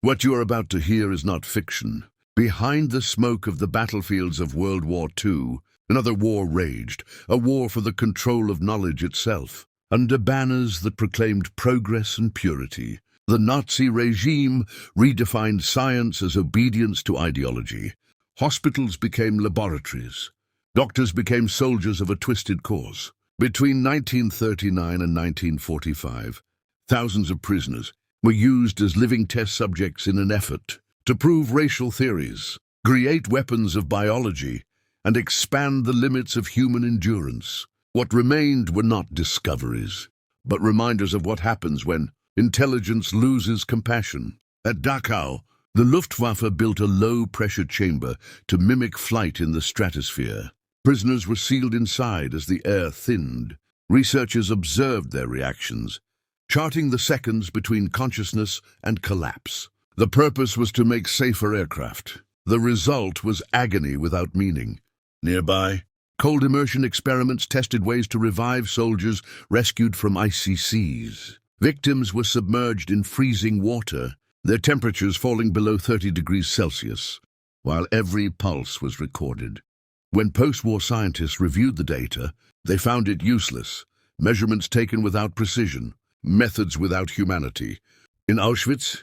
What you are about to hear is not fiction. Behind the smoke of the battlefields of World War II, another war raged, a war for the control of knowledge itself. Under banners that proclaimed progress and purity, the Nazi regime redefined science as obedience to ideology. Hospitals became laboratories. Doctors became soldiers of a twisted cause. Between 1939 and 1945, thousands of prisoners were used as living test subjects in an effort to prove racial theories, create weapons of biology, and expand the limits of human endurance. What remained were not discoveries, but reminders of what happens when intelligence loses compassion. At Dachau, the Luftwaffe built a low-pressure chamber to mimic flight in the stratosphere. Prisoners were sealed inside as the air thinned. Researchers observed their reactions, charting the seconds between consciousness and collapse. The purpose was to make safer aircraft. The result was agony without meaning. Nearby, cold immersion experiments tested ways to revive soldiers rescued from icy seas. Victims were submerged in freezing water, their temperatures falling below 30 degrees Celsius, while every pulse was recorded. When post-war scientists reviewed the data, they found it useless. Measurements taken without precision, methods without humanity. In Auschwitz,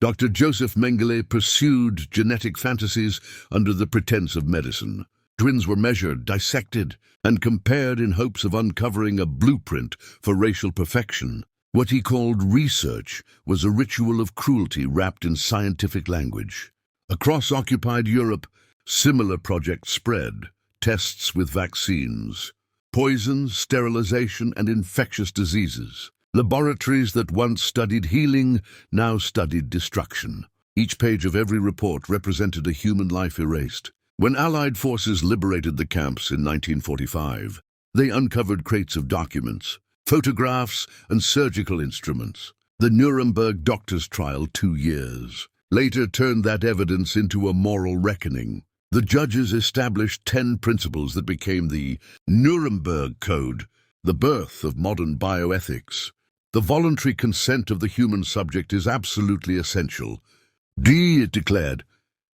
Dr. Josef Mengele pursued genetic fantasies under the pretense of medicine. Twins were measured, dissected, and compared in hopes of uncovering a blueprint for racial perfection. What he called research was a ritual of cruelty wrapped in scientific language. Across occupied Europe, similar projects spread, tests with vaccines, poisons, sterilization, and infectious diseases. Laboratories that once studied healing now studied destruction. Each page of every report represented a human life erased. When Allied forces liberated the camps in 1945, they uncovered crates of documents, photographs, and surgical instruments. The Nuremberg doctors' trial, 2 years later, turned that evidence into a moral reckoning. The judges established 10 principles that became the Nuremberg Code, the birth of modern bioethics. The voluntary consent of the human subject is absolutely essential. It declared.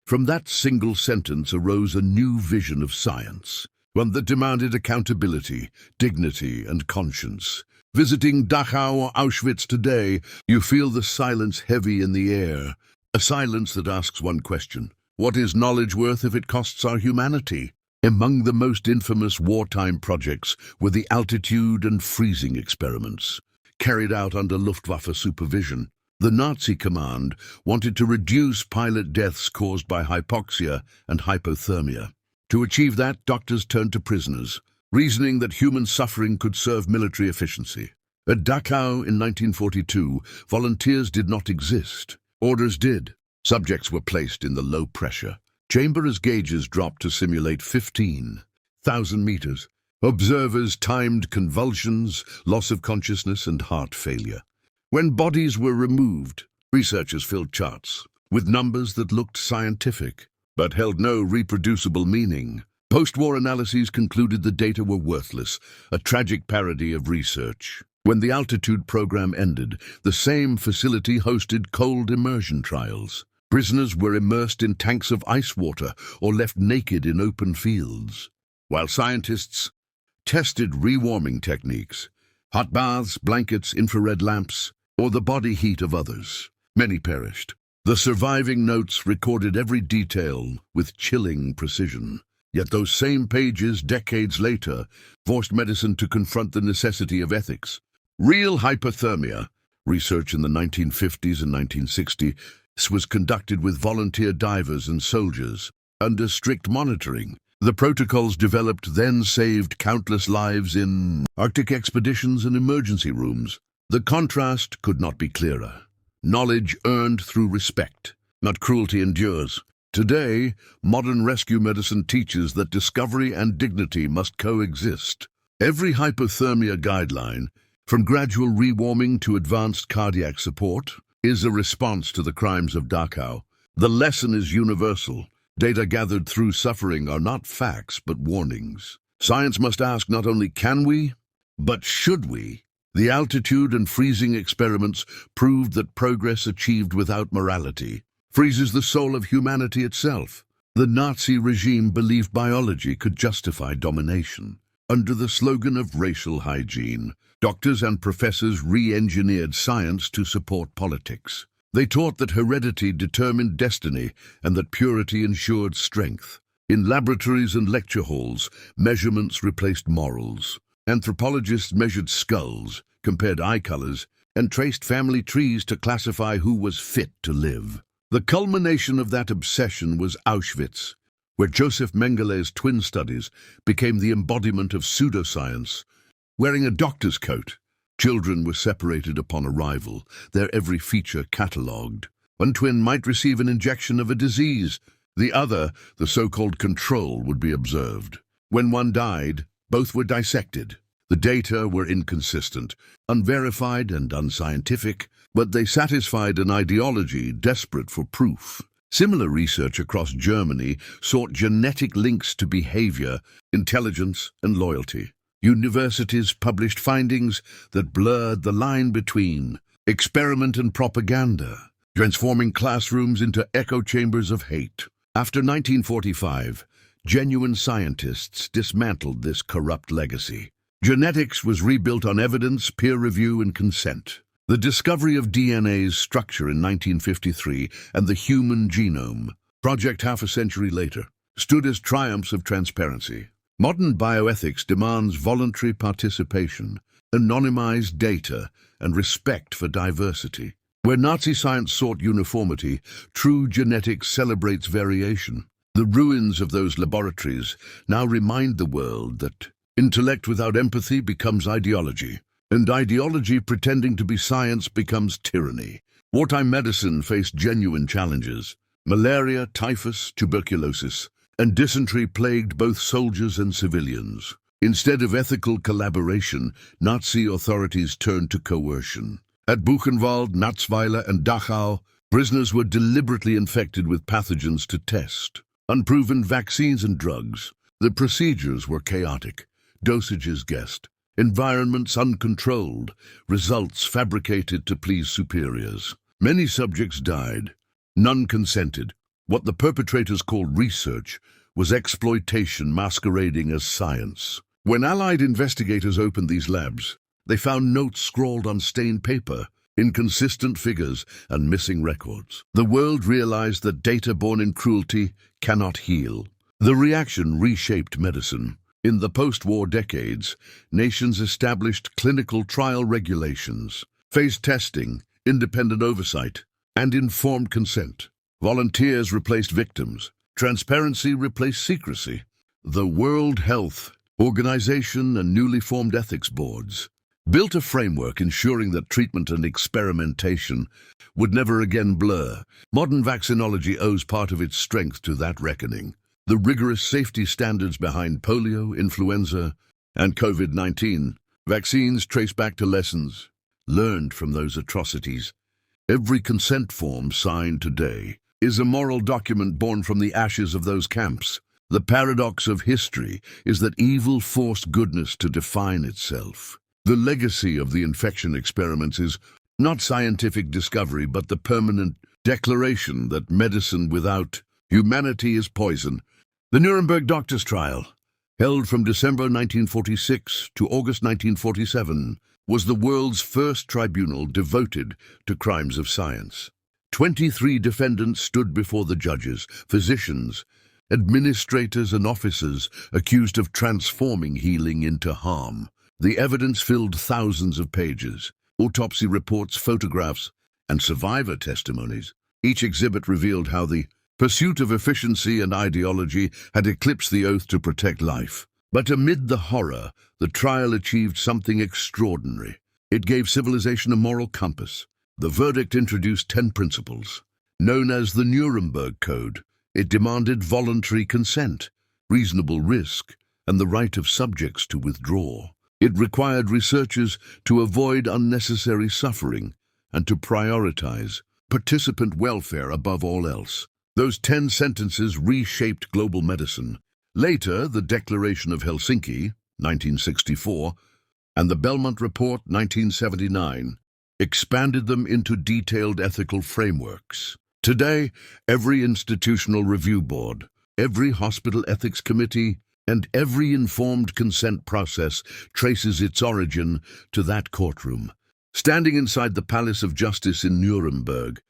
From that single sentence arose a new vision of science, one that demanded accountability, dignity, and conscience. Visiting Dachau or Auschwitz today, you feel the silence heavy in the air, a silence that asks one question: what is knowledge worth if it costs our humanity? Among the most infamous wartime projects were the altitude and freezing experiments, carried out under Luftwaffe supervision. The Nazi command wanted to reduce pilot deaths caused by hypoxia and hypothermia. To achieve that, doctors turned to prisoners, reasoning that human suffering could serve military efficiency. At Dachau in 1942, volunteers did not exist. Orders did. Subjects were placed in the low-pressure chamber as gauges dropped to simulate 15,000 meters. Observers timed convulsions, loss of consciousness, and heart failure. When bodies were removed, researchers filled charts with numbers that looked scientific, but held no reproducible meaning. Post-war analyses concluded the data were worthless, a tragic parody of research. When the altitude program ended, the same facility hosted cold immersion trials. Prisoners were immersed in tanks of ice water or left naked in open fields, while scientists tested rewarming techniques, hot baths, blankets, infrared lamps, or the body heat of others. Many perished. The surviving notes recorded every detail with chilling precision. Yet those same pages, decades later, forced medicine to confront the necessity of ethics. Real hypothermia, research in the 1950s and 1960s, was conducted with volunteer divers and soldiers under strict monitoring. The protocols developed then saved countless lives in Arctic expeditions and emergency rooms. The contrast could not be clearer. Knowledge earned through respect, not cruelty endures. Today, modern rescue medicine teaches that discovery and dignity must coexist. Every hypothermia guideline, from gradual rewarming to advanced cardiac support, is a response to the crimes of Dachau. The lesson is universal. Data gathered through suffering are not facts but warnings. Science must ask not only can we, but should we The altitude and freezing experiments proved that progress achieved without morality freezes the soul of humanity itself. The Nazi regime believed biology could justify domination. Under the slogan of racial hygiene, doctors and professors re-engineered science to support politics. They taught that heredity determined destiny and that purity ensured strength. In laboratories and lecture halls, measurements replaced morals. Anthropologists measured skulls, compared eye colors, and traced family trees to classify who was fit to live. The culmination of that obsession was Auschwitz, where Josef Mengele's twin studies became the embodiment of pseudoscience. Wearing a doctor's coat, children were separated upon arrival, their every feature catalogued. One twin might receive an injection of a disease. The other, the so-called control, would be observed. When one died, both were dissected. The data were inconsistent, unverified and unscientific, but they satisfied an ideology desperate for proof. Similar research across Germany sought genetic links to behavior, intelligence, and loyalty. Universities published findings that blurred the line between experiment and propaganda, transforming classrooms into echo chambers of hate. After 1945, genuine scientists dismantled this corrupt legacy. Genetics was rebuilt on evidence, peer review, and consent. The discovery of DNA's structure in 1953 and the human genome, project half a century later, stood as triumphs of transparency. Modern bioethics demands voluntary participation, anonymized data, and respect for diversity. Where Nazi science sought uniformity, true genetics celebrates variation. The ruins of those laboratories now remind the world that intellect without empathy becomes ideology, and ideology pretending to be science becomes tyranny. Wartime medicine faced genuine challenges. Malaria, typhus, tuberculosis, and dysentery plagued both soldiers and civilians. Instead of ethical collaboration, Nazi authorities turned to coercion. At Buchenwald, Natzweiler, and Dachau, prisoners were deliberately infected with pathogens to test. Unproven vaccines and drugs. The procedures were chaotic. Dosages guessed, environments uncontrolled, results fabricated to please superiors. Many subjects died. None consented. What the perpetrators called research was exploitation masquerading as science. When Allied investigators opened these labs, they found notes scrawled on stained paper, inconsistent figures, and missing records. The world realized that data born in cruelty cannot heal. The reaction reshaped medicine. In the post-war decades, nations established clinical trial regulations, phased testing, independent oversight, and informed consent. Volunteers replaced victims. Transparency replaced secrecy. The World Health Organization and newly formed ethics boards built a framework ensuring that treatment and experimentation would never again blur. Modern vaccinology owes part of its strength to that reckoning. The rigorous safety standards behind polio, influenza, and COVID-19 vaccines trace back to lessons learned from those atrocities. Every consent form signed today is a moral document born from the ashes of those camps. The paradox of history is that evil forced goodness to define itself. The legacy of the infection experiments is not scientific discovery, but the permanent declaration that medicine without humanity is poison. The Nuremberg doctors' trial, held from December 1946 to August 1947, was the world's first tribunal devoted to crimes of science. 23 defendants stood before the judges, physicians, administrators and officers accused of transforming healing into harm. The evidence filled thousands of pages, autopsy reports, photographs, and survivor testimonies. Each exhibit revealed how the pursuit of efficiency and ideology had eclipsed the oath to protect life. But amid the horror, the trial achieved something extraordinary. It gave civilization a moral compass. The verdict introduced 10 principles. Known as the Nuremberg Code, it demanded voluntary consent, reasonable risk, and the right of subjects to withdraw. It required researchers to avoid unnecessary suffering and to prioritize participant welfare above all else. Those 10 sentences reshaped global medicine. Later, the Declaration of Helsinki, 1964, and the Belmont Report 1979 expanded them into detailed ethical frameworks. Today, every institutional review board, every hospital ethics committee, and every informed consent process traces its origin to that courtroom. Standing inside the Palace of Justice in Nuremberg,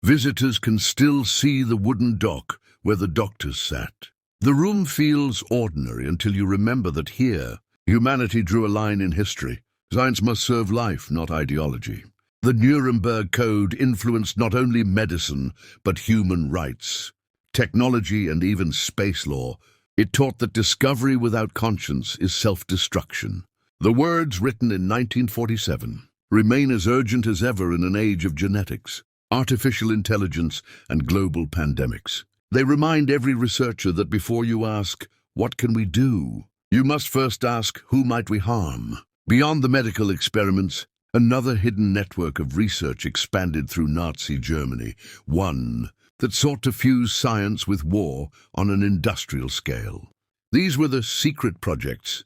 visitors can still see the wooden dock where the doctors sat. The room feels ordinary until you remember that here, humanity drew a line in history. Science must serve life, not ideology. The Nuremberg Code influenced not only medicine, but human rights, technology, and even space law. It taught that discovery without conscience is self-destruction. The words written in 1947 remain as urgent as ever in an age of genetics, artificial intelligence, and global pandemics. They remind every researcher that before you ask, "What can we do?" you must first ask, "Who might we harm?" Beyond the medical experiments, another hidden network of research expanded through Nazi Germany, one that sought to fuse science with war on an industrial scale. These were the secret projects,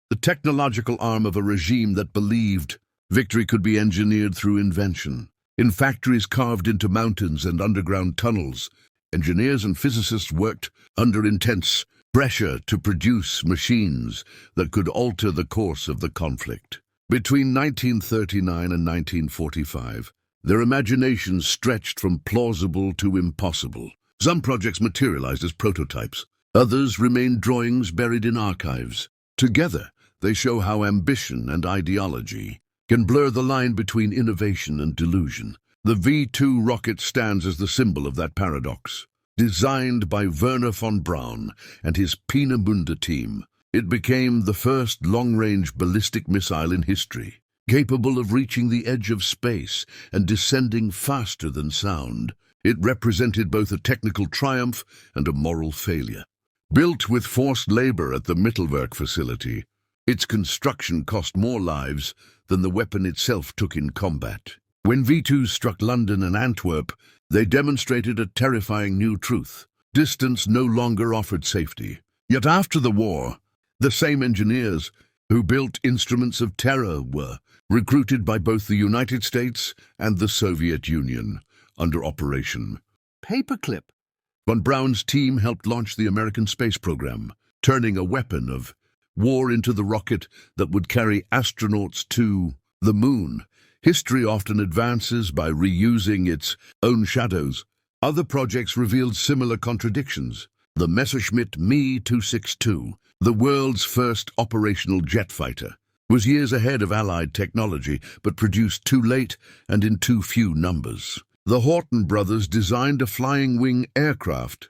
the technological arm of a regime that believed victory could be engineered through invention. In factories carved into mountains and underground tunnels, engineers and physicists worked under intense pressure to produce machines that could alter the course of the conflict. Between 1939 and 1945, their imaginations stretched from plausible to impossible. Some projects materialized as prototypes. Others remained drawings buried in archives. Together, they show how ambition and ideology can blur the line between innovation and delusion. The V2 rocket stands as the symbol of that paradox. Designed by Wernher von Braun and his Peenemünde team, it became the first long-range ballistic missile in history, capable of reaching the edge of space and descending faster than sound. It represented both a technical triumph and a moral failure. Built with forced labor at the Mittelwerk facility, its construction cost more lives than the weapon itself took in combat. When V2s struck London and Antwerp, they demonstrated a terrifying new truth. Distance no longer offered safety. Yet after the war, the same engineers who built instruments of terror were recruited by both the United States and the Soviet Union under Operation Paperclip. Von Braun's team helped launch the American space program, turning a weapon of war into the rocket that would carry astronauts to the moon. History often advances by reusing its own shadows. Other projects revealed similar contradictions. The Messerschmitt Me-262, the world's first operational jet fighter, was years ahead of Allied technology, but produced too late and in too few numbers. The Horten brothers designed a flying wing aircraft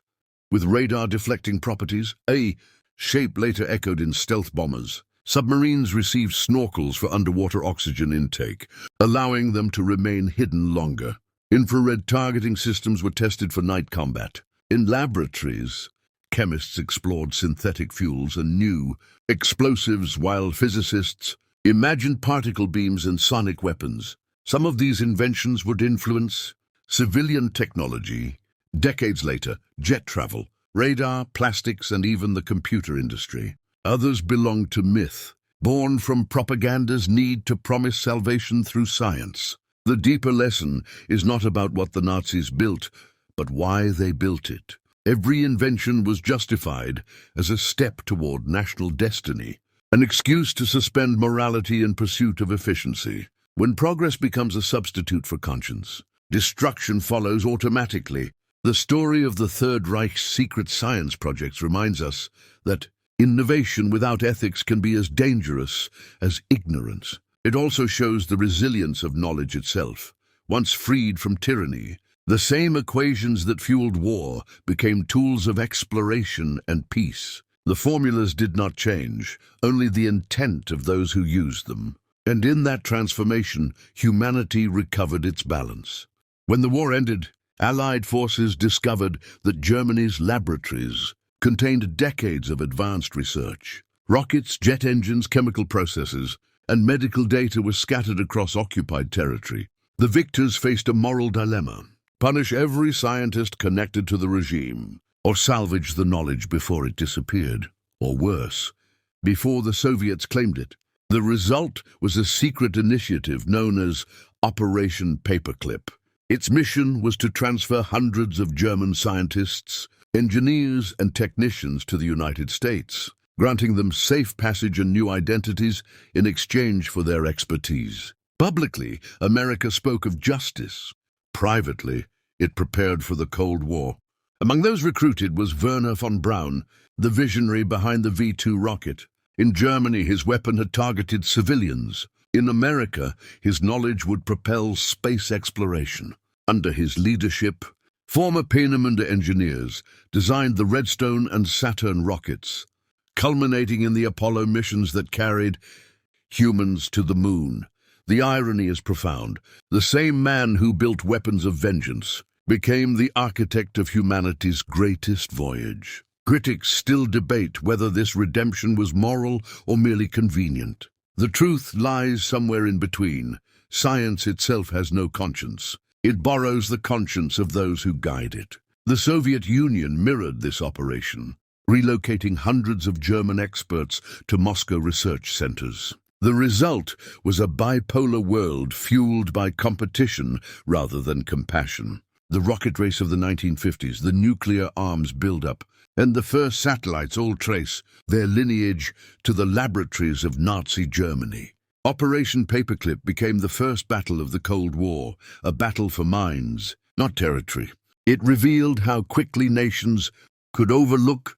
with radar-deflecting properties, a shape later echoed in stealth bombers. Submarines received snorkels for underwater oxygen intake, allowing them to remain hidden longer. Infrared targeting systems were tested for night combat. In laboratories, chemists explored synthetic fuels and new explosives, while physicists imagined particle beams and sonic weapons. Some of these inventions would influence civilian technology. Decades later, jet travel, radar, plastics, and even the computer industry. Others belonged to myth, born from propaganda's need to promise salvation through science. The deeper lesson is not about what the Nazis built, but why they built it. Every invention was justified as a step toward national destiny, an excuse to suspend morality in pursuit of efficiency. When progress becomes a substitute for conscience, destruction follows automatically. The story of the Third Reich's secret science projects reminds us that innovation without ethics can be as dangerous as ignorance. It also shows the resilience of knowledge itself. Once freed from tyranny, the same equations that fueled war became tools of exploration and peace. The formulas did not change, only the intent of those who used them. And in that transformation, humanity recovered its balance. When the war ended, Allied forces discovered that Germany's laboratories contained decades of advanced research. Rockets, jet engines, chemical processes, and medical data were scattered across occupied territory. The victors faced a moral dilemma: punish every scientist connected to the regime, or salvage the knowledge before it disappeared, or worse, before the Soviets claimed it. The result was a secret initiative known as Operation Paperclip. Its mission was to transfer hundreds of German scientists, engineers, and technicians to the United States, granting them safe passage and new identities in exchange for their expertise. Publicly, America spoke of justice. Privately, it prepared for the Cold War. Among those recruited was Werner von Braun, the visionary behind the V2 rocket. In Germany, his weapon had targeted civilians. In America, his knowledge would propel space exploration. Under his leadership, former Peenemünde engineers designed the Redstone and Saturn rockets, culminating in the Apollo missions that carried humans to the moon. The irony is profound. The same man who built weapons of vengeance became the architect of humanity's greatest voyage. Critics still debate whether this redemption was moral or merely convenient. The truth lies somewhere in between. Science itself has no conscience. It borrows the conscience of those who guide it. The Soviet Union mirrored this operation, relocating hundreds of German experts to Moscow research centers. The result was a bipolar world fueled by competition rather than compassion. The rocket race of the 1950s, the nuclear arms buildup, and the first satellites all trace their lineage to the laboratories of Nazi Germany. Operation Paperclip became the first battle of the Cold War, a battle for minds, not territory. It revealed how quickly nations could overlook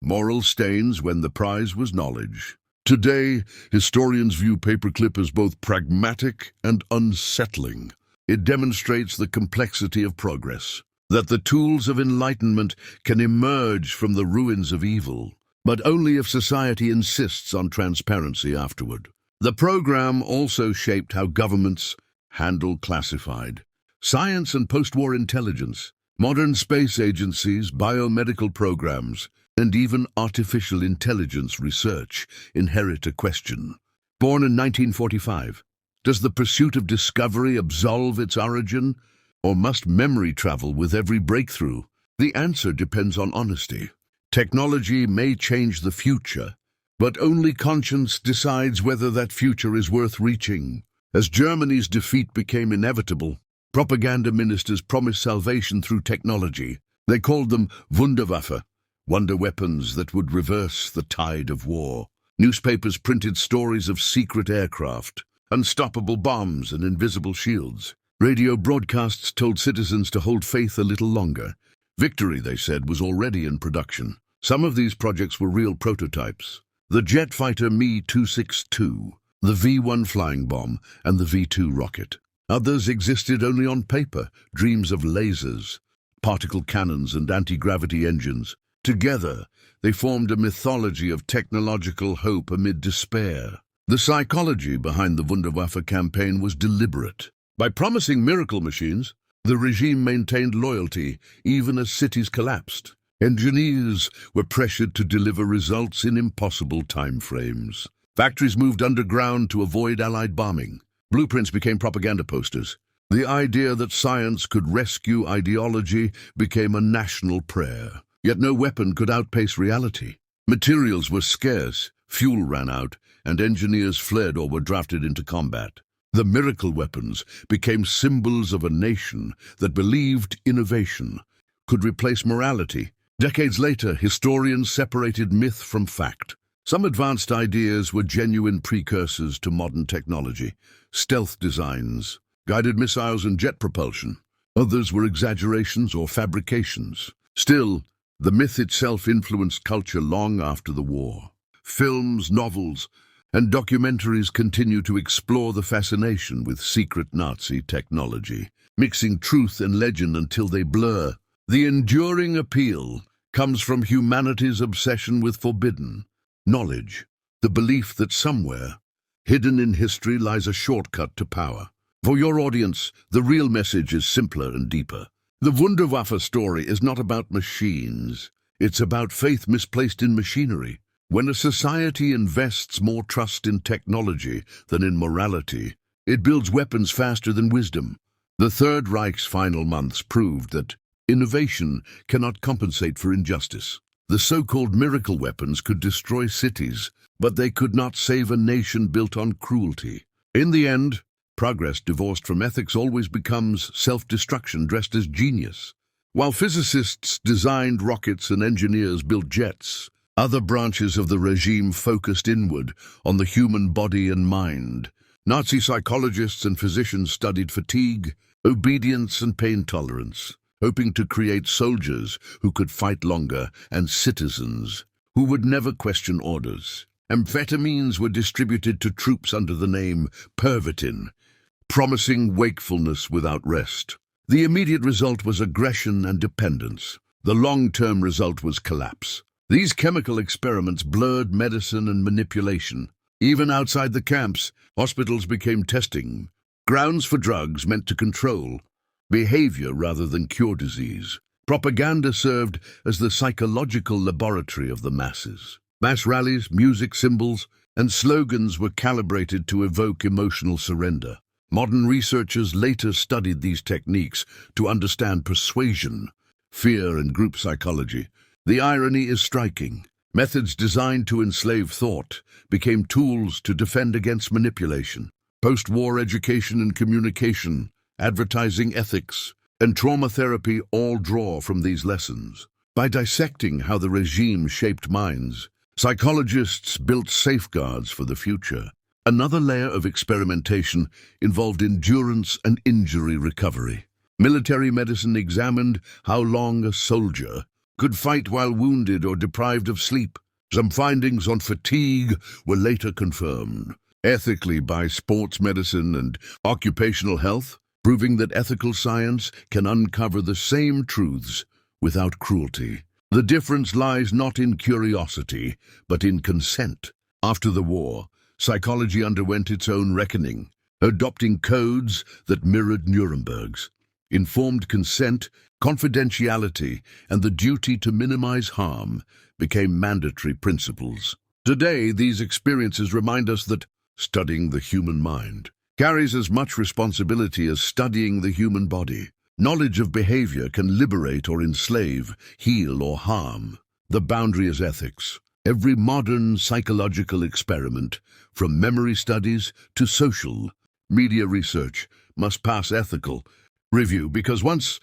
moral stains when the prize was knowledge. Today, historians view Paperclip as both pragmatic and unsettling. It demonstrates the complexity of progress, that the tools of enlightenment can emerge from the ruins of evil, but only if society insists on transparency afterward. The program also shaped how governments handle classified science and post-war intelligence, modern space agencies, biomedical programs, and even artificial intelligence research inherit a question. Born in 1945, does the pursuit of discovery absolve its origin, or must memory travel with every breakthrough? The answer depends on honesty. Technology may change the future, but only conscience decides whether that future is worth reaching. As Germany's defeat became inevitable, propaganda ministers promised salvation through technology. They called them Wunderwaffe, wonder weapons that would reverse the tide of war. Newspapers printed stories of secret aircraft, unstoppable bombs, and invisible shields. Radio broadcasts told citizens to hold faith a little longer. Victory, they said, was already in production. Some of these projects were real prototypes. The jet fighter Me-262, the V-1 flying bomb, and the V-2 rocket. Others existed only on paper, dreams of lasers, particle cannons, and anti-gravity engines. Together, they formed a mythology of technological hope amid despair. The psychology behind the Wunderwaffe campaign was deliberate. By promising miracle machines, the regime maintained loyalty even as cities collapsed. Engineers were pressured to deliver results in impossible timeframes. Factories moved underground to avoid Allied bombing. Blueprints became propaganda posters. The idea that science could rescue ideology became a national prayer. Yet no weapon could outpace reality. Materials were scarce, fuel ran out, and engineers fled or were drafted into combat. The miracle weapons became symbols of a nation that believed innovation could replace morality. Decades later, historians separated myth from fact. Some advanced ideas were genuine precursors to modern technology, stealth designs, guided missiles and jet propulsion. Others were exaggerations or fabrications. Still, the myth itself influenced culture long after the war. Films, novels, and documentaries continue to explore the fascination with secret Nazi technology, mixing truth and legend until they blur. The enduring appeal comes from humanity's obsession with forbidden knowledge, the belief that somewhere, hidden in history, lies a shortcut to power. For your audience, the real message is simpler and deeper. The Wunderwaffe story is not about machines. It's about faith misplaced in machinery. When a society invests more trust in technology than in morality, it builds weapons faster than wisdom. The Third Reich's final months proved that innovation cannot compensate for injustice. The so-called miracle weapons could destroy cities, but they could not save a nation built on cruelty. In the end, progress divorced from ethics always becomes self-destruction dressed as genius. While physicists designed rockets and engineers built jets, other branches of the regime focused inward on the human body and mind. Nazi psychologists and physicians studied fatigue, obedience, and pain tolerance, hoping to create soldiers who could fight longer and citizens who would never question orders. Amphetamines were distributed to troops under the name Pervitin, promising wakefulness without rest. The immediate result was aggression and dependence. The long-term result was collapse. These chemical experiments blurred medicine and manipulation. Even outside the camps, hospitals became testing grounds for drugs meant to control behavior rather than cure disease. Propaganda served as the psychological laboratory of the masses. Mass rallies, music, symbols, and slogans were calibrated to evoke emotional surrender. Modern researchers later studied these techniques to understand persuasion, fear, and group psychology. The irony is striking. Methods designed to enslave thought became tools to defend against manipulation. Post-war education and communication, advertising ethics, and trauma therapy all draw from these lessons. By dissecting how the regime shaped minds, psychologists built safeguards for the future. Another layer of experimentation involved endurance and injury recovery. Military medicine examined how long a soldier could fight while wounded or deprived of sleep. Some findings on fatigue were later confirmed ethically by sports medicine and occupational health, proving that ethical science can uncover the same truths without cruelty. The difference lies not in curiosity, but in consent. After the war, psychology underwent its own reckoning, adopting codes that mirrored Nuremberg's. Informed consent, confidentiality, and the duty to minimize harm became mandatory principles. Today, these experiences remind us that studying the human mind carries as much responsibility as studying the human body. Knowledge of behavior can liberate or enslave, heal or harm. The boundary is ethics. Every modern psychological experiment, from memory studies to social media research, must pass ethical review because once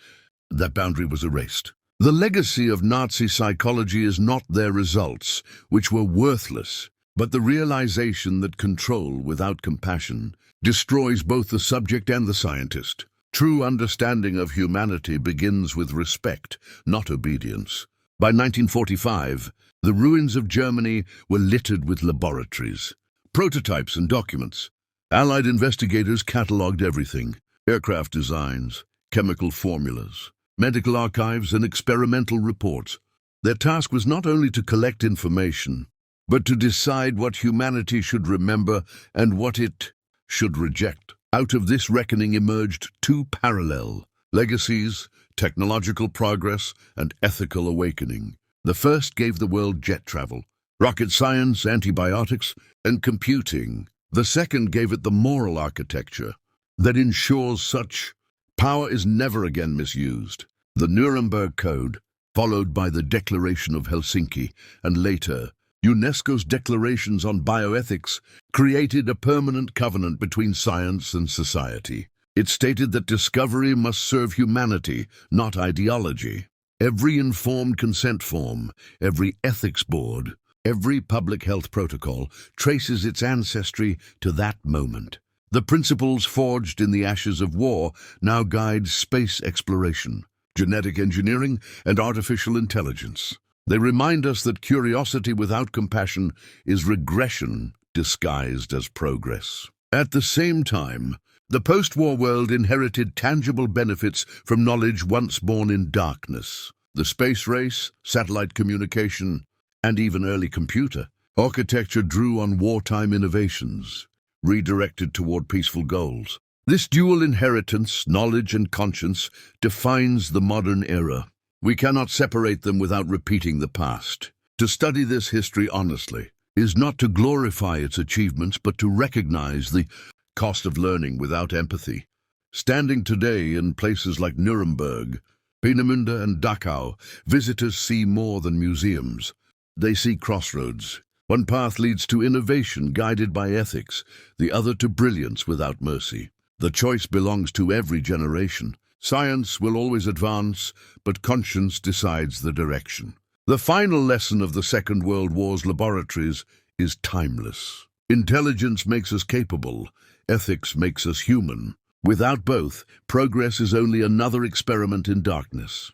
that boundary was erased. The legacy of Nazi psychology is not their results, which were worthless, but the realization that control without compassion destroys both the subject and the scientist. True understanding of humanity begins with respect, not obedience. By 1945, the ruins of Germany were littered with laboratories, prototypes and documents. Allied investigators catalogued everything: aircraft designs, chemical formulas, medical archives, and experimental reports. Their task was not only to collect information, but to decide what humanity should remember and what it should reject. Out of this reckoning emerged two parallel legacies: technological progress and ethical awakening. The first gave the world jet travel, rocket science, antibiotics, and computing. The second gave it the moral architecture that ensures such power is never again misused. The Nuremberg Code, followed by the Declaration of Helsinki, and later UNESCO's declarations on bioethics, created a permanent covenant between science and society. It stated that discovery must serve humanity, not ideology. Every informed consent form, every ethics board, every public health protocol traces its ancestry to that moment. The principles forged in the ashes of war now guide space exploration, genetic engineering, and artificial intelligence. They remind us that curiosity without compassion is regression disguised as progress. At the same time, the post-war world inherited tangible benefits from knowledge once born in darkness. The space race, satellite communication, and even early computer architecture drew on wartime innovations, redirected toward peaceful goals. This dual inheritance, knowledge and conscience, defines the modern era. We cannot separate them without repeating the past. To study this history honestly is not to glorify its achievements, but to recognize the cost of learning without empathy. Standing today in places like Nuremberg, Peenemünde and Dachau, visitors see more than museums. They see crossroads. One path leads to innovation guided by ethics, the other to brilliance without mercy. The choice belongs to every generation. Science will always advance, but conscience decides the direction. The final lesson of the Second World War's laboratories is timeless. Intelligence makes us capable. Ethics makes us human. Without both, progress is only another experiment in darkness.